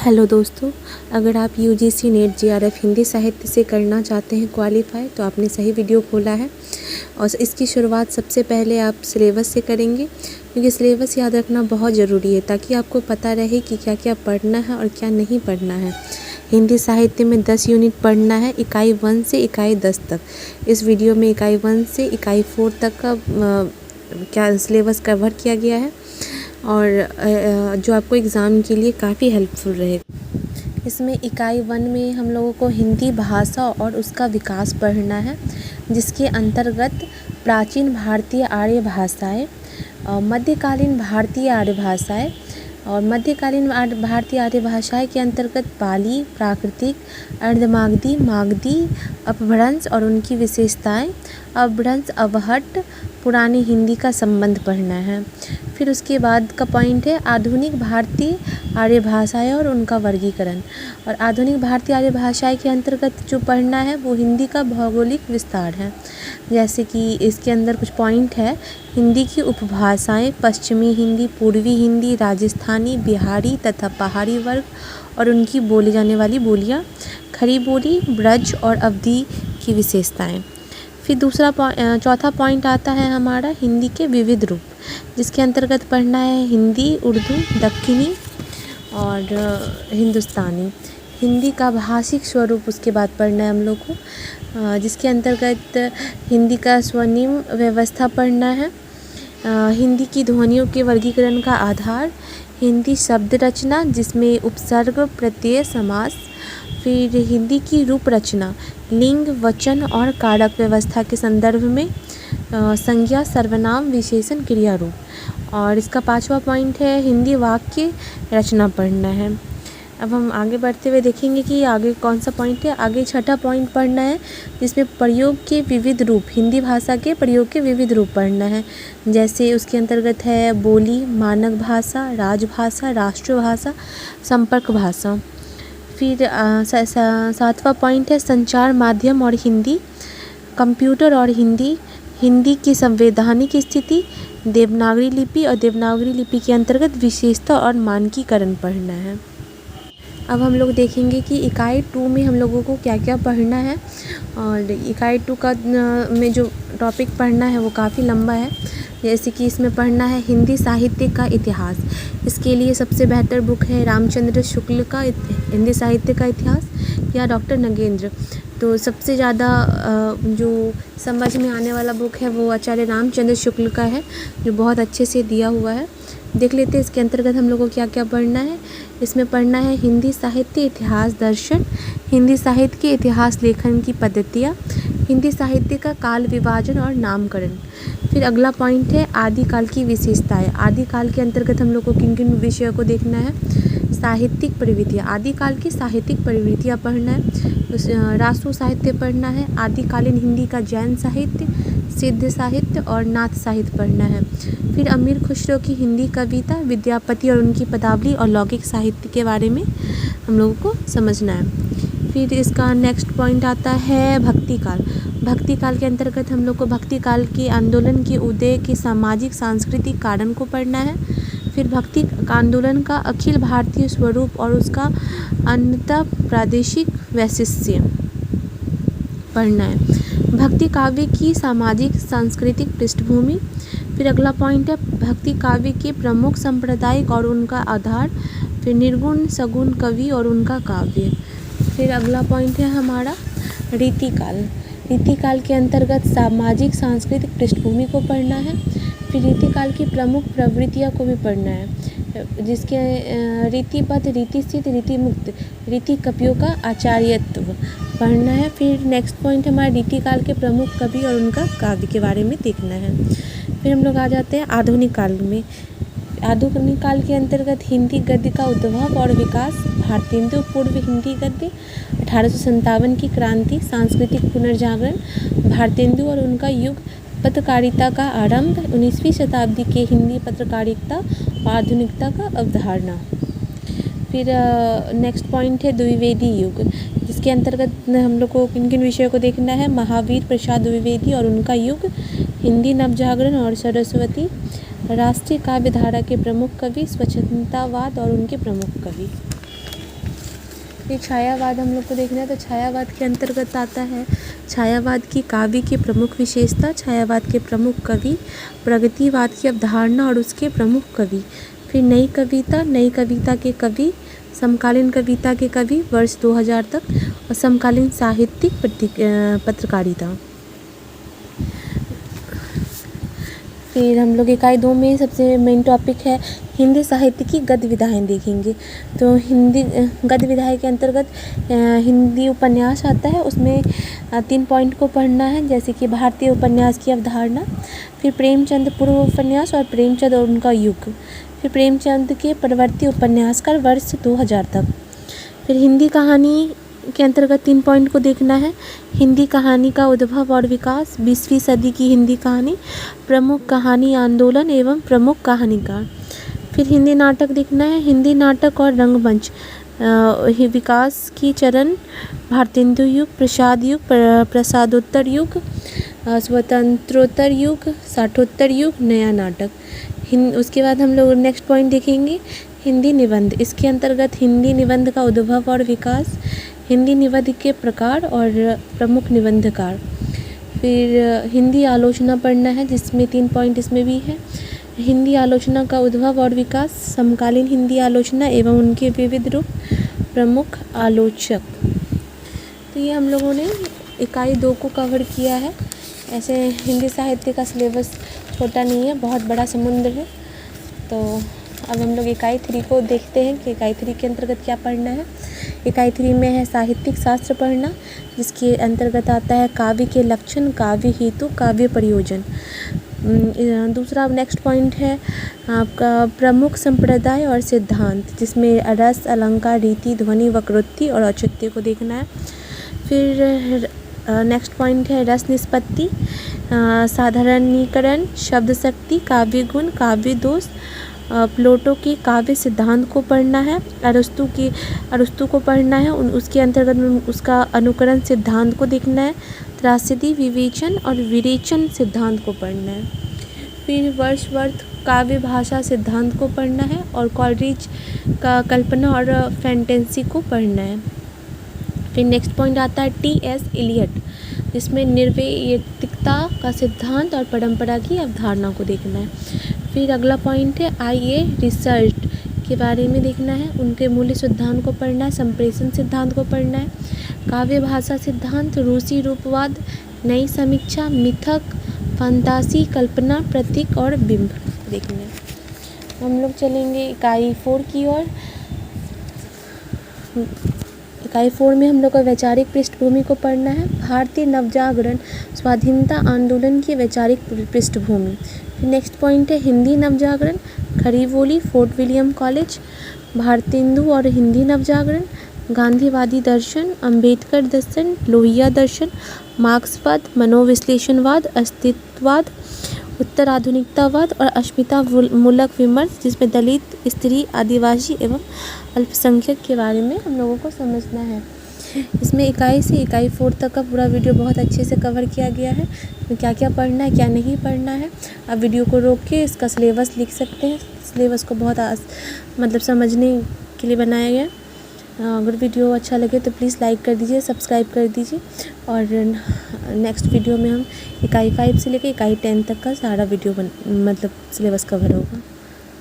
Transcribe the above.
Hello दोस्तों, अगर आप यूजीसी नेट जेआरएफ हिंदी साहित्य से करना चाहते हैं क्वालिफाई तो आपने सही वीडियो खोला है। और इसकी शुरुआत सबसे पहले आप सिलेबस से करेंगे, क्योंकि सिलेबस याद रखना बहुत ज़रूरी है ताकि आपको पता रहे कि क्या क्या पढ़ना है और क्या नहीं पढ़ना है। हिंदी साहित्य में 10 यूनिट पढ़ना है, इकाई 1 से इकाई 10 तक। इस वीडियो में इकाई 1 से इकाई 4 तक का क्या सिलेबस कवर किया गया है और जो आपको एग्ज़ाम के लिए काफ़ी हेल्पफुल रहेगा। इसमें इकाई 1 में हम लोगों को हिंदी भाषा और उसका विकास पढ़ना है, जिसके अंतर्गत प्राचीन भारतीय आर्य भाषाएं, मध्यकालीन भारतीय आर्य भाषाएं और मध्यकालीन भारतीय आर्य भाषाएं के अंतर्गत पाली, प्राकृतिक, अर्धमागधी, मागधी, अपभ्रंश और उनकी विशेषताएं, अपभ्रंश, अवहट्ट, पुरानी हिंदी का संबंध पढ़ना है। फिर उसके बाद का पॉइंट है आधुनिक भारतीय आर्य भाषाएं और उनका वर्गीकरण। और आधुनिक भारतीय आर्य भाषाएं के अंतर्गत जो पढ़ना है वो हिंदी का भौगोलिक विस्तार है। जैसे कि इसके अंदर कुछ पॉइंट है, हिंदी की उपभाषाएं, पश्चिमी हिंदी, पूर्वी हिंदी, राजस्थानी, बिहारी तथा पहाड़ी वर्ग और उनकी बोली जाने वाली बोलियाँ, खड़ी बोली, ब्रज और अवधी की विशेषताएं। फिर चौथा पॉइंट आता है हमारा हिंदी के विविध रूप, जिसके अंतर्गत पढ़ना है हिंदी, उर्दू, दक्खनी और हिंदुस्तानी। हिंदी का भाषिक स्वरूप उसके बाद पढ़ना है हम लोग को, जिसके अंतर्गत हिंदी का स्वनिम व्यवस्था पढ़ना है, हिंदी की ध्वनियों के वर्गीकरण का आधार, हिंदी शब्द रचना जिसमें उपसर्ग, प्रत्यय, समास। फिर हिंदी की रूप रचना, लिंग, वचन और कारक व्यवस्था के संदर्भ में संज्ञा, सर्वनाम, विशेषण, क्रिया रूप। और इसका 5वां पॉइंट है हिंदी वाक्य रचना पढ़ना है। अब हम आगे बढ़ते हुए देखेंगे कि आगे कौन सा पॉइंट है। आगे 6ठा पॉइंट पढ़ना है, जिसमें प्रयोग के विविध रूप, हिंदी भाषा के प्रयोग के विविध रूप पढ़ना है। जैसे उसके अंतर्गत है बोली, मानक भाषा, राजभाषा, राष्ट्रभाषा, संपर्क भाषा। फिर 7वां पॉइंट है संचार माध्यम और हिंदी, कंप्यूटर और हिंदी, हिंदी की संवैधानिक स्थिति, देवनागरी लिपि और देवनागरी लिपि के अंतर्गत विशेषता और मानकीकरण पढ़ना है। अब हम लोग देखेंगे कि इकाई 2 में हम लोगों को क्या क्या पढ़ना है। और इकाई 2 का में जो टॉपिक पढ़ना है वो काफ़ी लंबा है। जैसे कि इसमें पढ़ना है हिंदी साहित्य का इतिहास। इसके लिए सबसे बेहतर बुक है रामचंद्र शुक्ल का हिंदी साहित्य का इतिहास या डॉक्टर नगेंद्र। तो सबसे ज़्यादा जो समझ में आने वाला बुक है वो आचार्य रामचंद्र शुक्ल का है, जो बहुत अच्छे से दिया हुआ है। देख लेते हैं इसके अंतर्गत हम लोगों को क्या क्या पढ़ना है। इसमें पढ़ना है हिंदी साहित्य इतिहास दर्शन, हिंदी साहित्य के इतिहास लेखन की पद्धतियाँ, हिंदी साहित्य का काल विभाजन और नामकरण। फिर अगला पॉइंट है आदिकाल की विशेषताएं। आदिकाल के अंतर्गत हम लोग को किन किन विषयों को देखना है। साहित्यिक प्रवृत्तियाँ, आदिकाल की साहित्यिक प्रवृत्तियाँ पढ़ना है। रासो साहित्य पढ़ना है। आदिकालीन हिंदी का जैन साहित्य, सिद्ध साहित्य और नाथ साहित्य पढ़ना है। फिर अमीर खुसरो की हिंदी कविता, विद्यापति और उनकी पदावली और लौकिक साहित्य के बारे में हम लोगों को समझना है। फिर इसका नेक्स्ट पॉइंट आता है भक्ति काल। भक्ति काल के अंतर्गत हम लोग को भक्ति काल के आंदोलन के उदय के सामाजिक सांस्कृतिक कारण को पढ़ना है। फिर भक्ति आंदोलन का अखिल भारतीय स्वरूप और उसका अन्यतः प्रादेशिक वैशिष्ट्य पढ़ना है। भक्ति काव्य की सामाजिक सांस्कृतिक पृष्ठभूमि। फिर अगला पॉइंट है भक्ति काव्य के प्रमुख सांप्रदायिक और उनका आधार। फिर निर्गुण सगुण कवि और उनका काव्य। फिर अगला पॉइंट है हमारा रीतिकाल। रीतिकाल के अंतर्गत सामाजिक सांस्कृतिक पृष्ठभूमि को पढ़ना है। फिर रीतिकाल की प्रमुख प्रवृत्तियाँ को भी पढ़ना है, जिसके रीतिबद्ध, रीतिसिद्ध, रीतिमुक्त, रीति कवियों का आचार्यत्व पढ़ना है। फिर नेक्स्ट पॉइंट हमारा रीतिकाल के प्रमुख कवि और उनका काव्य के बारे में देखना है। फिर हम लोग आ जाते हैं आधुनिक काल में। आधुनिक काल के अंतर्गत हिंदी गद्य का उद्भव और विकास, भारतेंदु पूर्व हिंदी गद्य, 1857 की क्रांति, सांस्कृतिक पुनर्जागरण, भारतेंदु और उनका युग, पत्रकारिता का आरंभ, 19वीं शताब्दी के हिंदी पत्रकारिता और आधुनिकता का अवधारणा। फिर नेक्स्ट पॉइंट है द्विवेदी युग, जिसके अंतर्गत हम लोग को किन किन विषयों को देखना है। महावीर प्रसाद द्विवेदी और उनका युग, हिंदी नवजागरण और सरस्वती, राष्ट्रीय काव्य धारा के प्रमुख कवि, स्वच्छंदतावाद और उनके प्रमुख कवि। फिर छायावाद हम लोग को देखना है, तो छायावाद के अंतर्गत आता है छायावाद की काव्य की प्रमुख विशेषता, छायावाद के प्रमुख कवि, प्रगतिवाद की अवधारणा और उसके प्रमुख कवि, फिर नई कविता के कवि, समकालीन कविता के कवि वर्ष 2000 तक, और समकालीन साहित्यिक पत्रकारिता। फिर हम लोग इकाई 2 में सबसे मेन टॉपिक है हिंदी साहित्य की गद्य विधाएँ देखेंगे। तो हिंदी गद्य विधाएँ के अंतर्गत हिंदी उपन्यास आता है, उसमें 3 पॉइंट को पढ़ना है, जैसे कि भारतीय उपन्यास की अवधारणा, फिर प्रेमचंद पूर्व उपन्यास और प्रेमचंद और उनका युग, फिर प्रेमचंद के परवर्ती उपन्यासकार वर्ष 2000 तक। फिर हिंदी कहानी के अंतर्गत 3 पॉइंट को देखना है, हिंदी कहानी का उद्भव और विकास, 20वीं सदी की हिंदी कहानी, प्रमुख कहानी आंदोलन एवं प्रमुख कहानीकार। फिर हिंदी नाटक देखना है, हिंदी नाटक और रंगमंच विकास की चरण, भारतेंदु युग, प्रसाद युग, प्रसादोत्तर युग, स्वतंत्रोत्तर युग, साठोत्तर युग, नया नाटक। उसके बाद हम लोग नेक्स्ट पॉइंट देखेंगे हिंदी निबंध। इसके अंतर्गत हिंदी निबंध का उद्भव और विकास, हिंदी निबंध के प्रकार और प्रमुख निबंधकार। फिर हिंदी आलोचना पढ़ना है, जिसमें 3 पॉइंट इसमें भी है, हिंदी आलोचना का उद्भव और विकास, समकालीन हिंदी आलोचना एवं उनके विविध रूप, प्रमुख आलोचक। तो ये हम लोगों ने इकाई 2 को कवर किया है। ऐसे हिंदी साहित्य का सिलेबस छोटा नहीं है, बहुत बड़ा समुद्र है। तो अब हम लोग इकाई 3 को देखते हैं कि इकाई 3 के अंतर्गत क्या पढ़ना है। इकाई 3 में है साहित्यिक शास्त्र पढ़ना, जिसके अंतर्गत आता है काव्य के लक्षण, काव्य हेतु, काव्य प्रयोजन। दूसरा नेक्स्ट पॉइंट है आपका प्रमुख संप्रदाय और सिद्धांत, जिसमें रस, अलंकार, रीति, ध्वनि, वक्रोक्ति और औचित्य को देखना है। फिर नेक्स्ट पॉइंट है रस निष्पत्ति, साधारणीकरण, शब्द शक्ति, काव्य गुण, काव्य दोष, प्लेटो के काव्य सिद्धांत को पढ़ना है, अरस्तु को पढ़ना है, उसके अंतर्गत उसका अनुकरण सिद्धांत को देखना है, त्रासदी, विवेचन और विरेचन सिद्धांत को पढ़ना है। फिर वर्ड्सवर्थ काव्य भाषा सिद्धांत को पढ़ना है, और कॉलरिज का कल्पना और फैंटेसी को पढ़ना है। फिर नेक्स्ट पॉइंट आता है टी.एस. इलियट, जिसमें निर्वैयक्तिकता का सिद्धांत और परंपरा की अवधारणा को देखना है। फिर अगला पॉइंट है I.A. रिसर्च के बारे में देखना है, उनके मूल्य सिद्धांत को पढ़ना है, संप्रेषण सिद्धांत को पढ़ना है, काव्य भाषा सिद्धांत, रूसी रूपवाद, नई समीक्षा, मिथक, फंतासी, कल्पना, प्रतीक और बिंब देखना है। हम लोग चलेंगे इकाई 4 की ओर। इकाई 4 में हम लोग को वैचारिक पृष्ठभूमि को पढ़ना है, भारतीय नवजागरण स्वाधीनता आंदोलन की वैचारिक पृष्ठभूमि। फिर नेक्स्ट पॉइंट है हिंदी नवजागरण, Khariboli, Fort William College, Bharatendu और हिंदी नवजागरण, गांधीवादी दर्शन, अंबेडकर दर्शन, लोहिया दर्शन, मार्क्सवाद, मनोविश्लेषणवाद, अस्तित्ववाद, उत्तर आधुनिकतावाद और अस्मिता मूलक विमर्श, जिसमें दलित, स्त्री, आदिवासी एवं अल्पसंख्यक के बारे में हम लोगों को समझना है। इसमें इकाई से इकाई 4 तक का पूरा वीडियो बहुत अच्छे से कवर किया गया है, क्या क्या पढ़ना है क्या नहीं पढ़ना है। आप वीडियो को रोक के इसका सिलेबस लिख सकते हैं, सिलेबस को बहुत मतलब समझने के लिए बनाया गया। अगर वीडियो अच्छा लगे तो प्लीज़ लाइक कर दीजिए, सब्सक्राइब कर दीजिए, और नेक्स्ट वीडियो में हम इकाई 5 से लेकर इकाई 10 तक का सारा वीडियो मतलब सिलेबस कवर होगा।